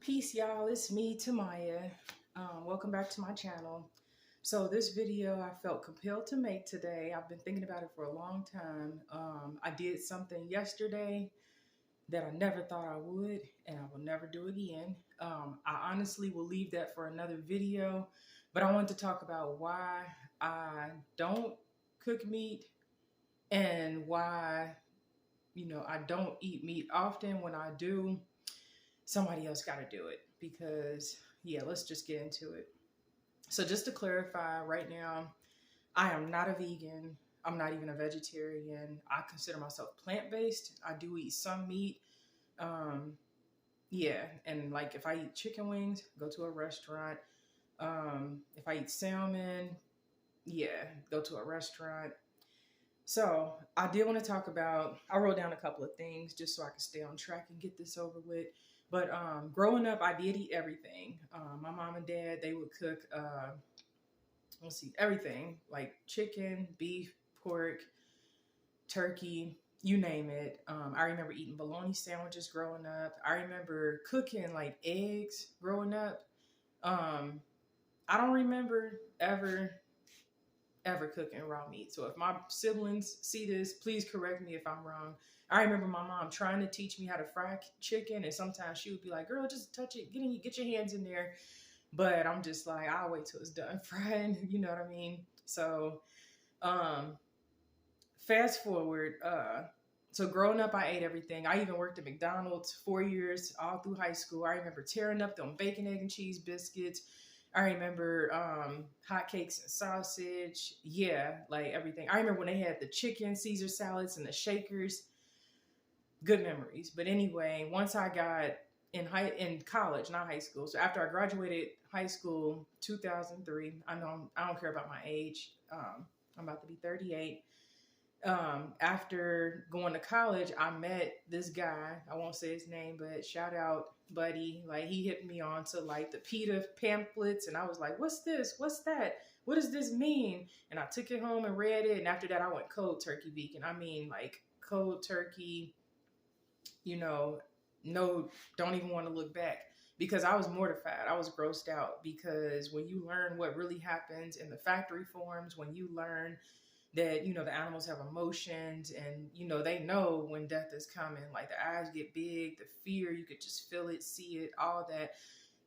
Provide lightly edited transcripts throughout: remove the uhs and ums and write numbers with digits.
Peace, y'all. It's me, Tamaya. Welcome back to my channel. So this video I felt compelled to make today. I've been thinking about it for a long time. I did something yesterday that I never thought I would, and I will never do again. I honestly will leave that for another video, but I want to talk about why I don't cook meat and why, I don't eat meat often. When I do, somebody else got to do it because, yeah, let's just get into it. So, just to clarify right now, I am not a vegan. I'm not even a vegetarian. I consider myself plant based. I do eat some meat. Yeah, and like if I eat chicken wings, go to a restaurant. If I eat salmon, yeah, go to a restaurant. So I did want to talk about, I wrote down a couple of things just so I could stay on track and get this over with. But growing up, I did eat everything. My mom and dad, they would cook, everything like chicken, beef, pork, turkey, you name it. I remember eating bologna sandwiches growing up. I remember cooking like eggs growing up. I don't remember ever cooking raw meat. So if my siblings see this, please correct me if I'm wrong. I remember my mom trying to teach me how to fry chicken, and sometimes she would be like, "Girl, just touch it, get your hands in there." But I'm just like, I'll wait till it's done frying. You know what I mean? So, fast forward. So growing up, I ate everything. I even worked at McDonald's 4 years, all through high school. I remember tearing up them bacon, egg, and cheese biscuits. I remember hotcakes and sausage. Yeah, like everything. I remember when they had the chicken Caesar salads and the shakers. Good memories. But anyway, once I got in college, not high school. So after I graduated high school, 2003. I don't care about my age. I'm about to be 38. After going to college, I met this guy. I won't say his name, but shout out, buddy. Like, he hit me on to like the PETA pamphlets, and I was like, "What's this? What's that? What does this mean?" And I took it home and read it. And after that, I went cold turkey vegan. I mean, like cold turkey. No, don't even want to look back because I was mortified. I was grossed out because when you learn what really happens in the factory farms, when you learn that, the animals have emotions and, they know when death is coming, like the eyes get big, the fear, you could just feel it, see it, all that.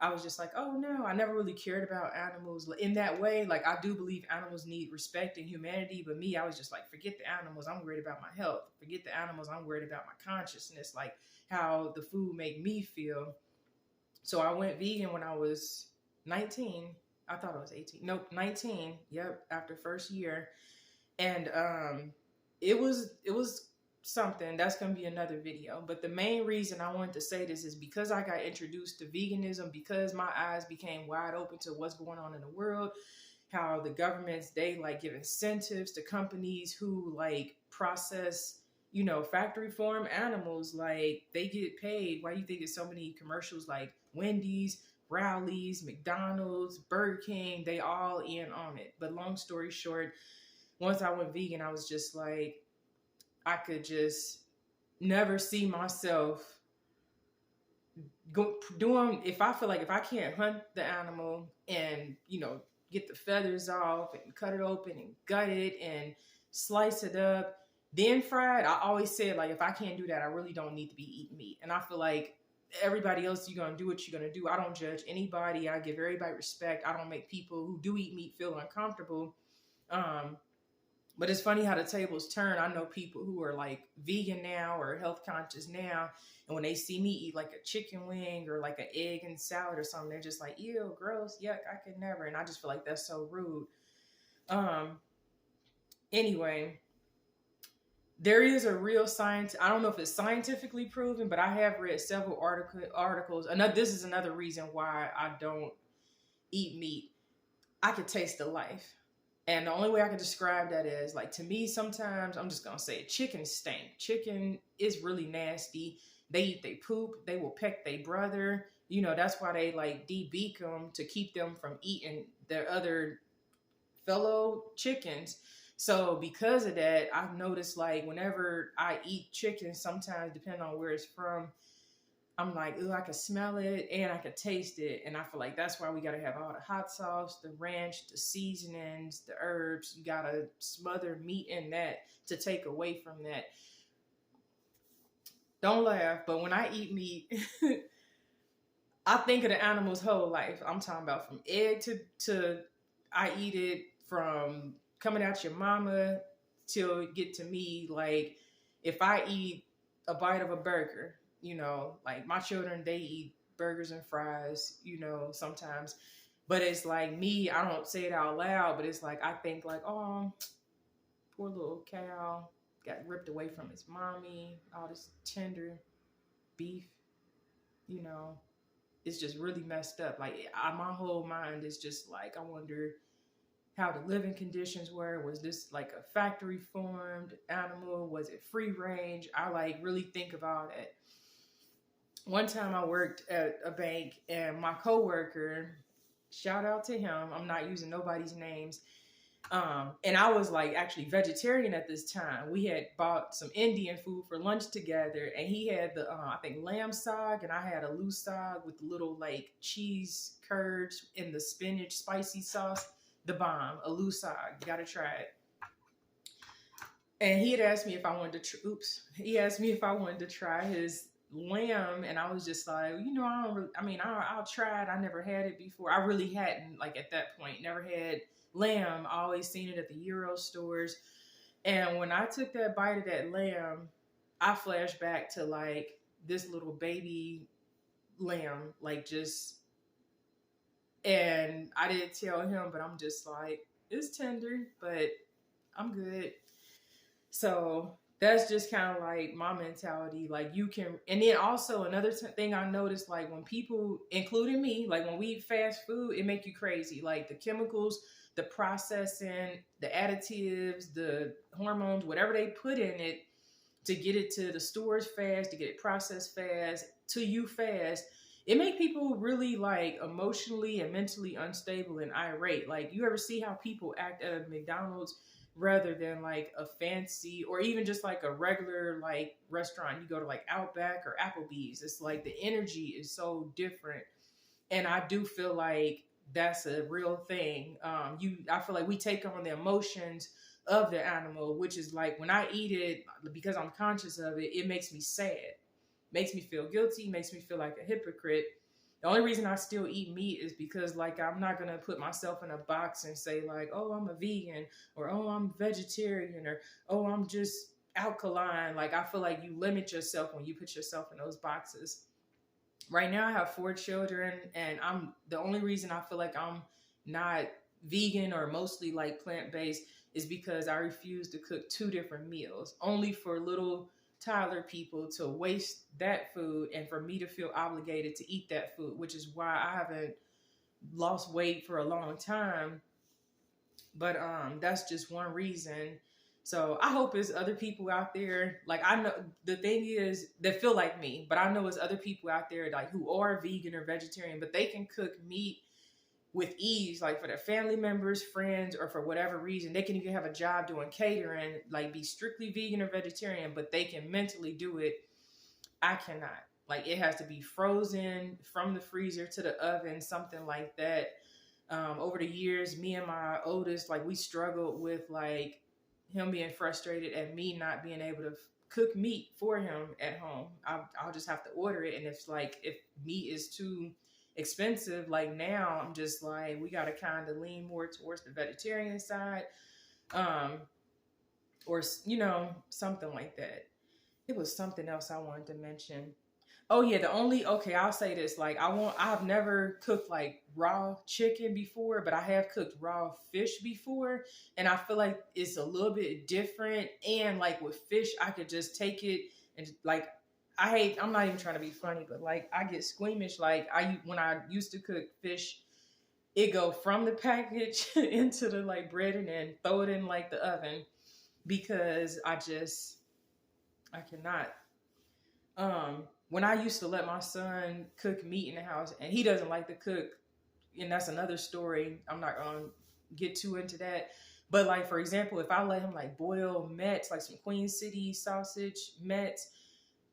I was just like, oh no, I never really cared about animals in that way. Like, I do believe animals need respect and humanity, but me, I was just like, forget the animals, I'm worried about my health. Forget the animals, I'm worried about my consciousness, like how the food made me feel. So I went vegan when I was 19. I thought I was 18. Nope, 19. Yep, after first year. And it was something that's going to be another video. But the main reason I wanted to say this is because I got introduced to veganism, because my eyes became wide open to what's going on in the world, how the governments, they like give incentives to companies who like process, factory farm animals. Like, they get paid. Why do you think there's so many commercials like Wendy's, Rowley's, McDonald's, Burger King? They all in on it. But long story short, once I went vegan, I was just like, I could just never see myself doing, if I feel like if I can't hunt the animal and, get the feathers off and cut it open and gut it and slice it up, then fry it. I always said, like, if I can't do that, I really don't need to be eating meat. And I feel like everybody else, you're going to do what you're going to do. I don't judge anybody. I give everybody respect. I don't make people who do eat meat feel uncomfortable. But it's funny how the tables turn. I know people who are like vegan now or health conscious now, and when they see me eat like a chicken wing or like an egg and salad or something, they're just like, ew, gross, yuck, I could never. And I just feel like that's so rude. Anyway, there is a real science. I don't know if it's scientifically proven, but I have read several articles. This is another reason why I don't eat meat. I could taste the life. And the only way I can describe that is, like, to me, sometimes, I'm just going to say it, chicken stink. Chicken is really nasty. They eat they poop. They will peck their brother. That's why they, like, de-beak them to keep them from eating their other fellow chickens. So because of that, I've noticed, like, whenever I eat chicken, sometimes, depending on where it's from, I'm like, ooh, I can smell it and I can taste it. And I feel like that's why we got to have all the hot sauce, the ranch, the seasonings, the herbs. You got to smother meat in that to take away from that. Don't laugh, but when I eat meat, I think of the animal's whole life. I'm talking about from egg to I eat it from coming out your mama till it get to me. Like if I eat a bite of a burger, you know, like my children, they eat burgers and fries, you know, sometimes. But it's like me, I don't say it out loud, but it's like I think like, oh, poor little cow got ripped away from his mommy, all this tender beef, you know. It's just really messed up. Like my whole mind is just like, I wonder how the living conditions were. Was this like a factory formed animal? Was it free range? I like really think about it. One time I worked at a bank and my coworker, shout out to him, I'm not using nobody's names. And I was like actually vegetarian at this time. We had bought some Indian food for lunch together, and he had the I think lamb sog, and I had a loose sog with the little like cheese curds and the spinach spicy sauce. The bomb, a loose sog. You gotta try it. And he had asked me if I wanted to. He asked me if I wanted to try his lamb, and I was just like, you know, I don't. Really, I mean, I'll try it. I never had it before. I really hadn't. Like at that point, never had lamb. I always seen it at the Euro stores. And when I took that bite of that lamb, I flashed back to like this little baby lamb, like just, and I didn't tell him, but I'm just like, it's tender, but I'm good. So that's just kind of like my mentality. Like you can, and then also another thing I noticed, like when people, including me, like when we eat fast food, it make you crazy. Like the chemicals, the processing, the additives, the hormones, whatever they put in it to get it to the stores fast, to get it processed fast, to you fast, it make people really like emotionally and mentally unstable and irate. Like you ever see how people act at a McDonald's rather than like a fancy or even just like a regular like restaurant? You go to like Outback or Applebee's, it's like the energy is so different. And I do feel like that's a real thing. I feel like we take on the emotions of the animal, which is like when I eat it, because I'm conscious of it, it makes me sad, makes me feel guilty, makes me feel like a hypocrite. The only reason I still eat meat is because like I'm not gonna put myself in a box and say like, oh, I'm a vegan, or oh, I'm vegetarian, or oh, I'm just alkaline. Like I feel like you limit yourself when you put yourself in those boxes. Right now I have 4 children, and I'm the only reason I feel like I'm not vegan or mostly like plant-based is because I refuse to cook 2 different meals only for little Tyler people to waste that food and for me to feel obligated to eat that food, which is why I haven't lost weight for a long time. But that's just one reason. So I hope it's other people out there. Like I know the thing is that feel like me, but I know it's other people out there like who are vegan or vegetarian, but they can cook meat with ease, like for their family members, friends, or for whatever reason. They can even have a job doing catering, like be strictly vegan or vegetarian, but they can mentally do it. I cannot. Like it has to be frozen from the freezer to the oven, something like that. Over the years, me and my oldest, like we struggled with like him being frustrated at me not being able to cook meat for him at home. I'll just have to order it. And if meat is too expensive, like now I'm just like, we got to kind of lean more towards the vegetarian side. Or, you know, something like that. It was something else I wanted to mention. Oh yeah, okay, I'll say this. Like I've never cooked like raw chicken before, but I have cooked raw fish before. And I feel like it's a little bit different. And like with fish, I could just take it and like, I'm not even trying to be funny, but like I get squeamish. Like when I used to cook fish, it go from the package into the like bread and then throw it in like the oven because I cannot. When I used to let my son cook meat in the house, and he doesn't like to cook, and that's another story. I'm not gonna get too into that. But like for example, if I let him like boil Mets, like some Queen City sausage Mets,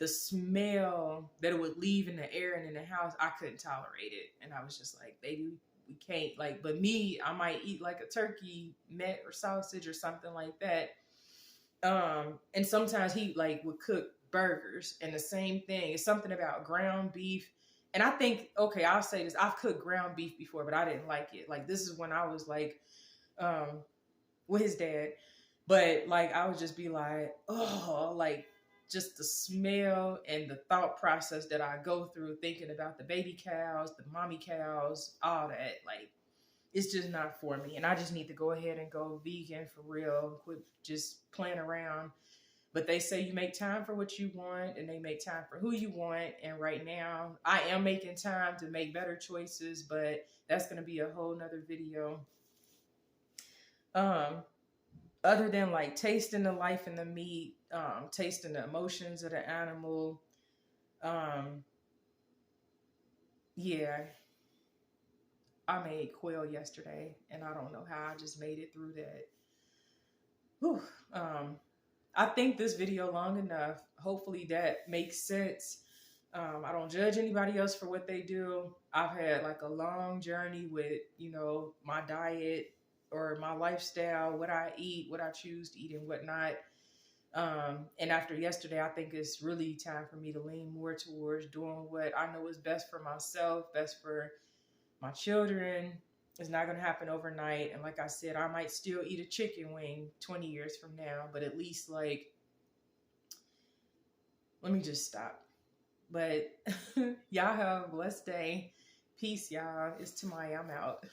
the smell that it would leave in the air and in the house, I couldn't tolerate it. And I was just like, baby, we can't. Like, but me, I might eat like a turkey neck or sausage or something like that. And sometimes he like would cook burgers, and the same thing. It's something about ground beef. And I think, okay, I'll say this. I've cooked ground beef before, but I didn't like it. Like, this is when I was like, with his dad. But like, I would just be like, oh, like just the smell and the thought process that I go through thinking about the baby cows, the mommy cows, all that. Like, it's just not for me. And I just need to go ahead and go vegan for real. Quit just playing around. But they say you make time for what you want, and they make time for who you want. And right now, I am making time to make better choices, but that's going to be a whole nother video. Other than like tasting the life in the meat, tasting the emotions of the animal, yeah, I made quail yesterday, and I don't know how I just made it through that. Whew. I think this video long enough. Hopefully that makes sense. I don't judge anybody else for what they do. I've had like a long journey with, my diet or my lifestyle, what I eat, what I choose to eat and whatnot. And after yesterday, I think it's really time for me to lean more towards doing what I know is best for myself, best for my children. It's not going to happen overnight. And like I said, I might still eat a chicken wing 20 years from now, but at least like, let me just stop. But y'all have a blessed day. Peace, y'all. It's Tamaya. I'm out.